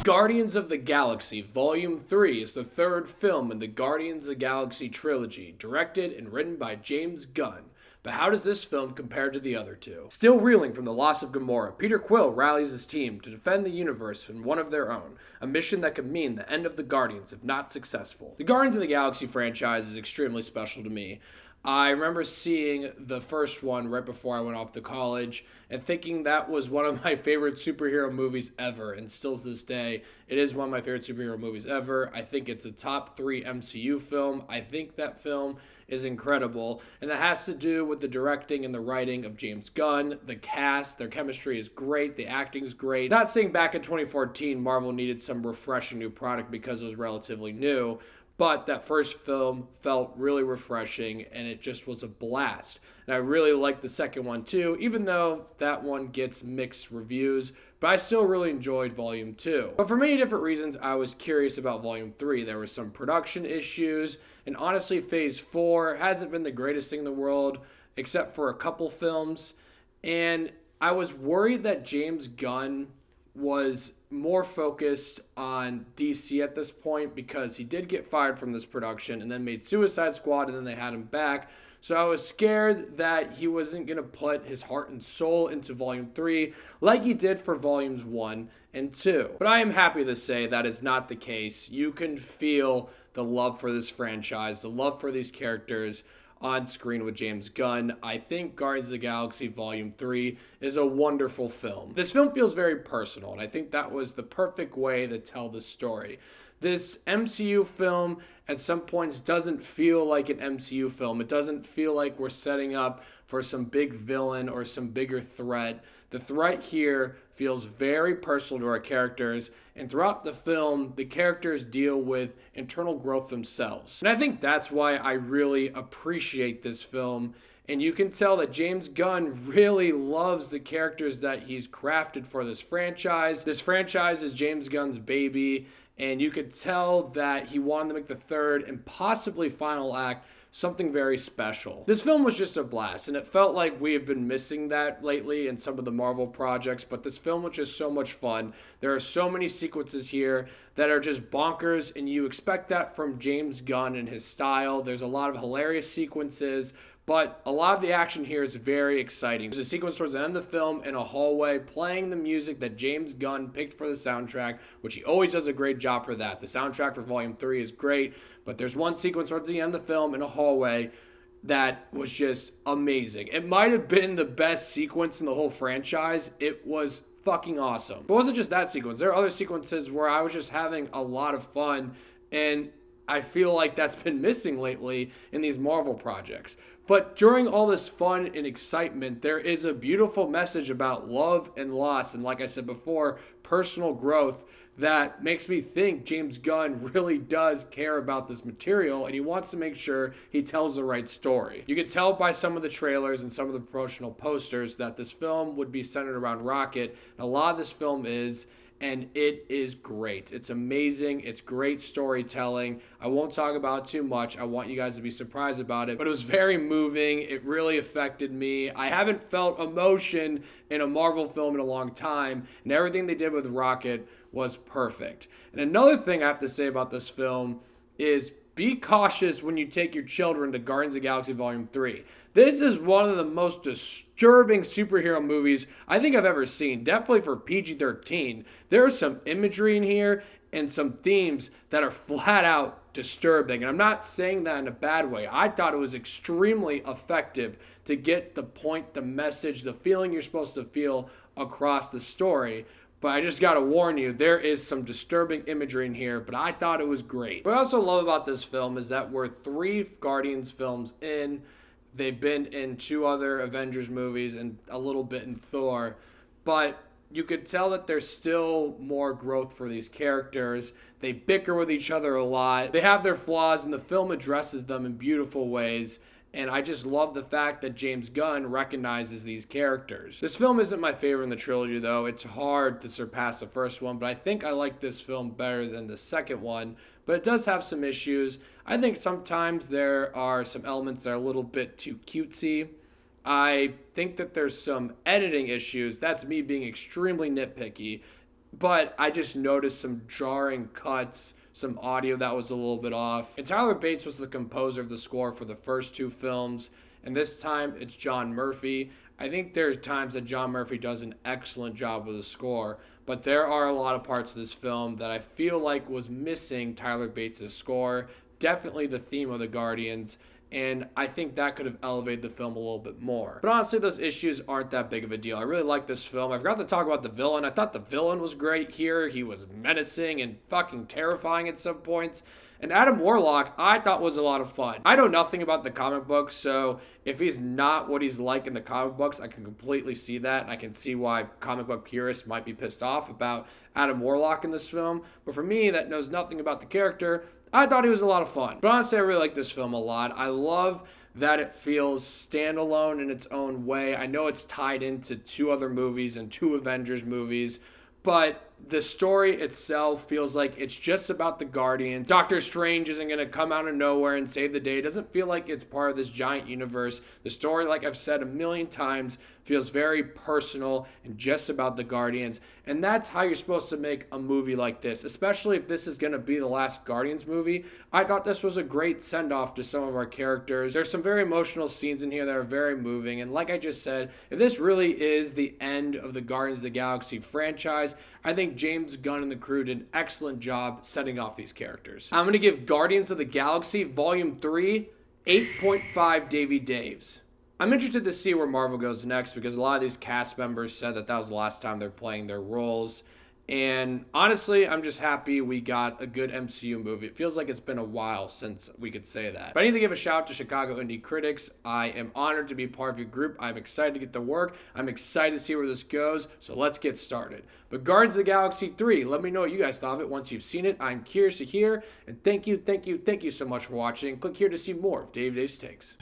Guardians of the Galaxy Volume 3 is the third film in the Guardians of the Galaxy trilogy, directed and written by James Gunn. But how does this film compare to the other two? Still reeling from the loss of Gamora, Peter Quill rallies his team to defend the universe in one of their own, a mission that could mean the end of the Guardians if not successful. The Guardians of the Galaxy franchise is extremely special to me. I remember seeing the first one right before I went off to college and thinking that was one of my favorite superhero movies ever, and still to this day, it is one of my favorite superhero movies ever. I think it's a top 3 MCU film. I think that film is incredible, and that has to do with the directing and the writing of James Gunn. The cast, their chemistry is great, the acting is great. Not saying back in 2014 Marvel needed some refreshing new product because it was relatively new, but that first film felt really refreshing, and it just was a blast. And I really liked the second one too, even though that one gets mixed reviews, but I still really enjoyed Volume 2. But for many different reasons, I was curious about Volume 3. There were some production issues, and honestly, Phase 4 hasn't been the greatest thing in the world, except for a couple films. And I was worried that James Gunn was more focused on DC at this point, because he did get fired from this production and then made Suicide Squad, and then they had him back. So I was scared that he wasn't going to put his heart and soul into Volume 3 like he did for Volumes 1 and 2. But I am happy to say that is not the case. You can feel the love for this franchise, the love for these characters on screen with James Gunn. I think Guardians of the Galaxy Volume 3 is a wonderful film. This film feels very personal, and I think that was the perfect way to tell the story. This MCU film at some points doesn't feel like an MCU film. It doesn't feel like we're setting up for some big villain or some bigger threat. The threat here feels very personal to our characters, and throughout the film, the characters deal with internal growth themselves. And I think that's why I really appreciate this film, and you can tell that James Gunn really loves the characters that he's crafted for this franchise. This franchise is James Gunn's baby, and you could tell that he wanted to make the third and possibly final act something very special. This film was just a blast, and it felt like we have been missing that lately in some of the Marvel projects, but this film was just so much fun. There are so many sequences here that are just bonkers, and you expect that from James Gunn and his style. There's a lot of hilarious sequences, but a lot of the action here is very exciting. There's a sequence towards the end of the film in a hallway playing the music that James Gunn picked for the soundtrack, which he always does a great job for that. The soundtrack for Volume 3 is great, but there's one sequence towards the end of the film in a hallway that was just amazing. It might have been the best sequence in the whole franchise. It was fucking awesome. But it wasn't just that sequence. There are other sequences where I was just having a lot of fun, and I feel like that's been missing lately in these Marvel projects. But during all this fun and excitement, there is a beautiful message about love and loss, and like I said before, personal growth, that makes me think James Gunn really does care about this material, and he wants to make sure he tells the right story. You could tell by some of the trailers and some of the promotional posters that this film would be centered around Rocket, and a lot of this film is, and it is great. It's amazing. It's great storytelling. I won't talk about it too much. I want you guys to be surprised about it, but it was very moving. It really affected me. I haven't felt emotion in a Marvel film in a long time, and everything they did with Rocket was perfect. And another thing I have to say about this film is be cautious when you take your children to Guardians of the Galaxy Volume 3. This is one of the most disturbing superhero movies I think I've ever seen, definitely for PG-13. There's some imagery in here and some themes that are flat out disturbing. And I'm not saying that in a bad way. I thought it was extremely effective to get the point, the message, the feeling you're supposed to feel across the story. But I just got to warn you, there is some disturbing imagery in here, but I thought it was great. What I also love about this film is that we're 3 Guardians films in. They've been in 2 other Avengers movies and a little bit in Thor. But you could tell that there's still more growth for these characters. They bicker with each other a lot. They have their flaws, and the film addresses them in beautiful ways. And I just love the fact that James Gunn recognizes these characters. This film isn't my favorite in the trilogy, though. It's hard to surpass the first one, but I think I like this film better than the second one. But it does have some issues. I think sometimes there are some elements that are a little bit too cutesy. I think that there's some editing issues. That's me being extremely nitpicky. but I just noticed some jarring cuts, some audio that was a little bit off. And Tyler Bates was the composer of the score for the first two films, and this time it's John Murphy. I think there's times that John Murphy does an excellent job with the score, but there are a lot of parts of this film that I feel like was missing Tyler Bates' score. Definitely the theme of the Guardians, and I think that could have elevated the film a little bit more. But honestly, those issues aren't that big of a deal. I really like this film. I forgot to talk about the villain. I thought the villain was great here. He was menacing and fucking terrifying at some points. And Adam Warlock, I thought was a lot of fun. I know nothing about the comic books, so if he's not what he's like in the comic books, I can completely see that, and I can see why comic book purists might be pissed off about Adam Warlock in this film. But for me, that knows nothing about the character, I thought he was a lot of fun. But honestly, I really like this film a lot. I love that it feels standalone in its own way. I know it's tied into two other movies and two Avengers movies, but the story itself feels like it's just about the Guardians. Doctor Strange isn't going to come out of nowhere and save the day. It doesn't feel like it's part of this giant universe. The story, like I've said a million times, feels very personal and just about the Guardians. And that's how you're supposed to make a movie like this, especially if this is going to be the last Guardians movie. I thought this was a great send-off to some of our characters. There's some very emotional scenes in here that are very moving. And like I just said, if this really is the end of the Guardians of the Galaxy franchise, I think James Gunn and the crew did an excellent job setting off these characters. I'm going to give Guardians of the Galaxy Volume 3 8.5 Davey Daves. I'm interested to see where Marvel goes next because a lot of these cast members said that was the last time they're playing their roles. And honestly, I'm just happy we got a good MCU movie. It feels like it's been a while since we could say that. But I need to give a shout out to Chicago Indie Critics. I am honored to be part of your group. I'm excited to get to work. I'm excited to see where this goes. So let's get started. But Guardians of the Galaxy 3, let me know what you guys thought of it once you've seen it. I'm curious to hear. And thank you so much for watching. Click here to see more of Dave's Takes.